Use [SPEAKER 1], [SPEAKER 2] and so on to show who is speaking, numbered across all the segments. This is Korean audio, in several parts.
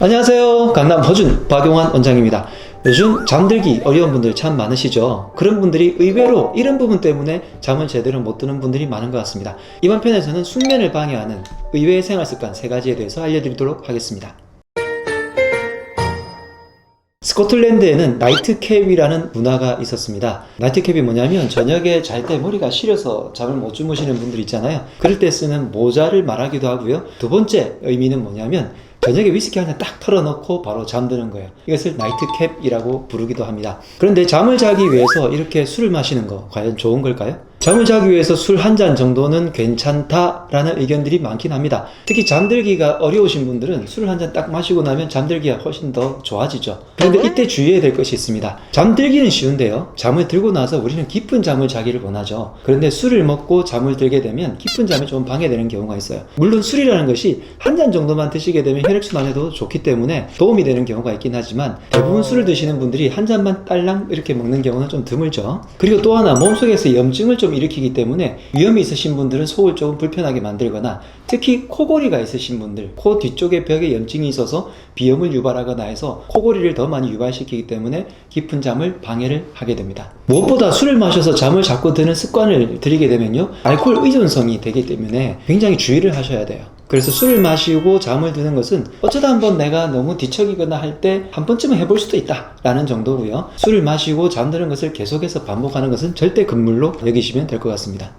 [SPEAKER 1] 안녕하세요. 강남 허준 박용환 원장입니다. 요즘 잠들기 어려운 분들 참 많으시죠? 그런 분들이 의외로 이런 부분 때문에 잠을 제대로 못 드는 분들이 많은 것 같습니다. 이번 편에서는 숙면을 방해하는 의외의 생활습관 3가지에 대해서 알려드리도록 하겠습니다. 스코틀랜드에는 나이트캡이라는 문화가 있었습니다. 나이트캡이 뭐냐면 저녁에 잘 때 머리가 시려서 잠을 못 주무시는 분들 있잖아요. 그럴 때 쓰는 모자를 말하기도 하고요. 두 번째 의미는 뭐냐면 저녁에 위스키 한 잔 딱 털어놓고 바로 잠드는 거예요. 이것을 나이트캡이라고 부르기도 합니다. 그런데 잠을 자기 위해서 이렇게 술을 마시는 거 과연 좋은 걸까요? 잠을 자기 위해서 술 한 잔 정도는 괜찮다라는 의견들이 많긴 합니다. 특히 잠들기가 어려우신 분들은 술을 한 잔 딱 마시고 나면 잠들기가 훨씬 더 좋아지죠. 그런데 이때 주의해야 될 것이 있습니다. 잠들기는 쉬운데요. 잠을 들고 나서 우리는 깊은 잠을 자기를 원하죠. 그런데 술을 먹고 잠을 들게 되면 깊은 잠에 좀 방해되는 경우가 있어요. 물론 술이라는 것이 한 잔 정도만 드시게 되면 혈액순환에도 좋기 때문에 도움이 되는 경우가 있긴 하지만 대부분 술을 드시는 분들이 한 잔만 딸랑 이렇게 먹는 경우는 좀 드물죠. 그리고 또 하나 몸속에서 염증을 좀 일으키기 때문에 위험이 있으신 분들은 속을 조금 불편하게 만들거나 특히 코골이가 있으신 분들, 코 뒤쪽에 벽에 염증이 있어서 비염을 유발하거나 해서 코골이를 더 많이 유발시키기 때문에 깊은 잠을 방해를 하게 됩니다. 무엇보다 술을 마셔서 잠을 자꾸 드는 습관을 들이게 되면요, 알코올 의존성이 되기 때문에 굉장히 주의를 하셔야 돼요. 그래서 술을 마시고 잠을 드는 것은 어쩌다 한번 내가 너무 뒤척이거나 할 때 한 번쯤은 해볼 수도 있다 라는 정도로요, 술을 마시고 잠드는 것을 계속해서 반복하는 것은 절대 금물로 여기시면 될 것 같습니다.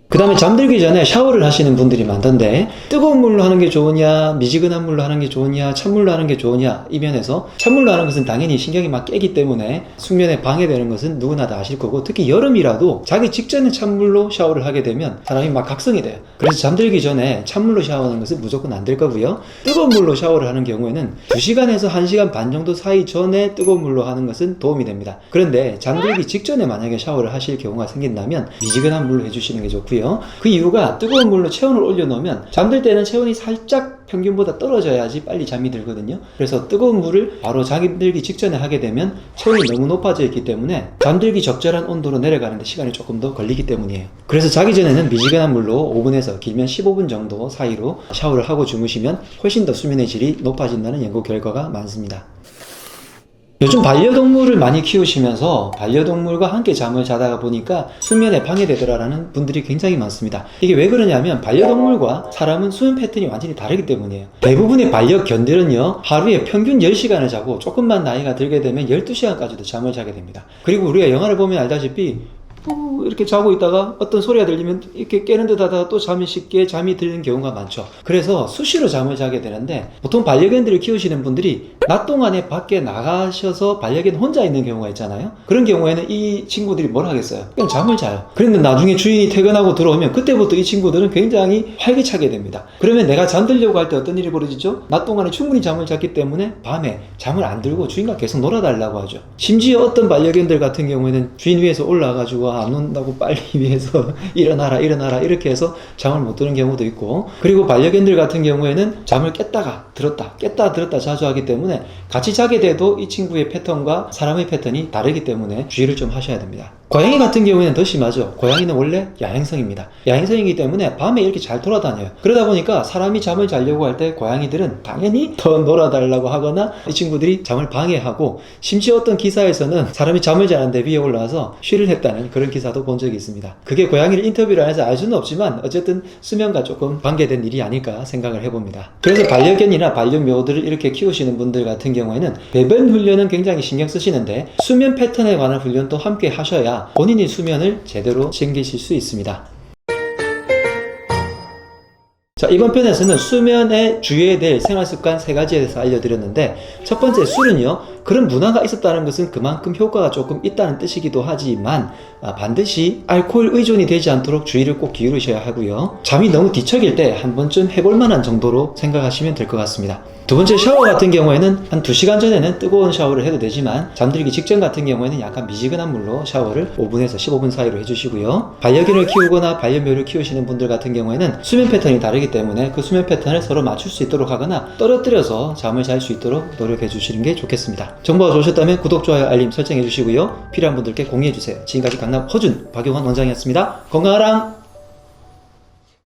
[SPEAKER 1] 그 다음에 잠들기 전에 샤워를 하시는 분들이 많던데 뜨거운 물로 하는 게 좋으냐, 미지근한 물로 하는 게 좋으냐, 찬물로 하는 게 좋으냐, 이 면에서 찬물로 하는 것은 당연히 신경이 막 깨기 때문에 숙면에 방해되는 것은 누구나 다 아실 거고, 특히 여름이라도 자기 직전에 찬물로 샤워를 하게 되면 사람이 막 각성이 돼요. 그래서 잠들기 전에 찬물로 샤워하는 것은 무조건 안 될 거고요. 뜨거운 물로 샤워를 하는 경우에는 2시간에서 1시간 반 정도 사이 전에 뜨거운 물로 하는 것은 도움이 됩니다. 그런데 잠들기 직전에 만약에 샤워를 하실 경우가 생긴다면 미지근한 물로 해주시는 게 좋고요. 그 이유가 뜨거운 물로 체온을 올려놓으면 잠들 때는 체온이 살짝 평균보다 떨어져야지 빨리 잠이 들거든요. 그래서 뜨거운 물을 바로 잠들기 직전에 하게 되면 체온이 너무 높아져 있기 때문에 잠들기 적절한 온도로 내려가는데 시간이 조금 더 걸리기 때문이에요. 그래서 자기 전에는 미지근한 물로 5분에서 길면 15분 정도 사이로 샤워를 하고 주무시면 훨씬 더 수면의 질이 높아진다는 연구 결과가 많습니다. 요즘 반려동물을 많이 키우시면서 반려동물과 함께 잠을 자다가 보니까 수면에 방해되더라라는 분들이 굉장히 많습니다. 이게 왜 그러냐면 반려동물과 사람은 수면 패턴이 완전히 다르기 때문이에요. 대부분의 반려견들은요, 하루에 평균 10시간을 자고 조금만 나이가 들게 되면 12시간까지도 잠을 자게 됩니다. 그리고 우리가 영화를 보면 알다시피 이렇게 자고 있다가 어떤 소리가 들리면 이렇게 깨는 듯 하다가 또 쉽게 잠이 드는 경우가 많죠. 그래서 수시로 잠을 자게 되는데 보통 반려견들을 키우시는 분들이 낮 동안에 밖에 나가셔서 반려견 혼자 있는 경우가 있잖아요. 그런 경우에는 이 친구들이 뭘 하겠어요? 그냥 잠을 자요. 그런데 나중에 주인이 퇴근하고 들어오면 그때부터 이 친구들은 굉장히 활기차게 됩니다. 그러면 내가 잠들려고 할 때 어떤 일이 벌어지죠? 낮 동안에 충분히 잠을 잤기 때문에 밤에 잠을 안 들고 주인과 계속 놀아달라고 하죠. 심지어 어떤 반려견들 같은 경우에는 주인 위에서 올라와가지고 안 온다고 빨리 위해서 일어나라 이렇게 해서 잠을 못 드는 경우도 있고, 그리고 반려견들 같은 경우에는 잠을 깼다가 들었다 자주 하기 때문에 같이 자게 돼도 이 친구의 패턴과 사람의 패턴이 다르기 때문에 주의를 좀 하셔야 됩니다. 고양이 같은 경우에는 더 심하죠. 고양이는 원래 야행성입니다. 야행성이기 때문에 밤에 이렇게 잘 돌아다녀요. 그러다 보니까 사람이 잠을 자려고 할 때 고양이들은 당연히 더 놀아달라고 하거나 이 친구들이 잠을 방해하고, 심지어 어떤 기사에서는 사람이 잠을 자는데 위에 올라와서 쉬를 했다는 그런 기사도 본 적이 있습니다. 그게 고양이를 인터뷰를 해서 알 수는 없지만 어쨌든 수면과 조금 관계된 일이 아닐까 생각을 해봅니다. 그래서 반려견이나 반려묘들을 이렇게 키우시는 분들 같은 경우에는 배변 훈련은 굉장히 신경 쓰시는데 수면 패턴에 관한 훈련도 함께 하셔야 본인이 수면을 제대로 챙기실 수 있습니다. 자, 이번 편에서는 수면에 주의해야 될 생활습관 3가지에 대해서 알려드렸는데, 첫 번째, 술은요, 그런 문화가 있었다는 것은 그만큼 효과가 조금 있다는 뜻이기도 하지만 반드시 알코올 의존이 되지 않도록 주의를 꼭 기울이셔야 하고요, 잠이 너무 뒤척일 때 한 번쯤 해볼 만한 정도로 생각하시면 될 것 같습니다. 두 번째, 샤워 같은 경우에는 한 2시간 전에는 뜨거운 샤워를 해도 되지만 잠들기 직전 같은 경우에는 약간 미지근한 물로 샤워를 5분에서 15분 사이로 해주시고요, 반려견을 키우거나 반려묘를 키우시는 분들 같은 경우에는 수면 패턴이 다르기 때문에 그 수면 패턴을 서로 맞출 수 있도록 하거나 떨어뜨려서 잠을 잘 수 있도록 노력해 주시는 게 좋겠습니다. 정보가 좋으셨다면 구독, 좋아요, 알림 설정해 주시고요, 필요한 분들께 공유해 주세요. 지금까지 강남 허준 박용환 원장이었습니다. 건강하랑!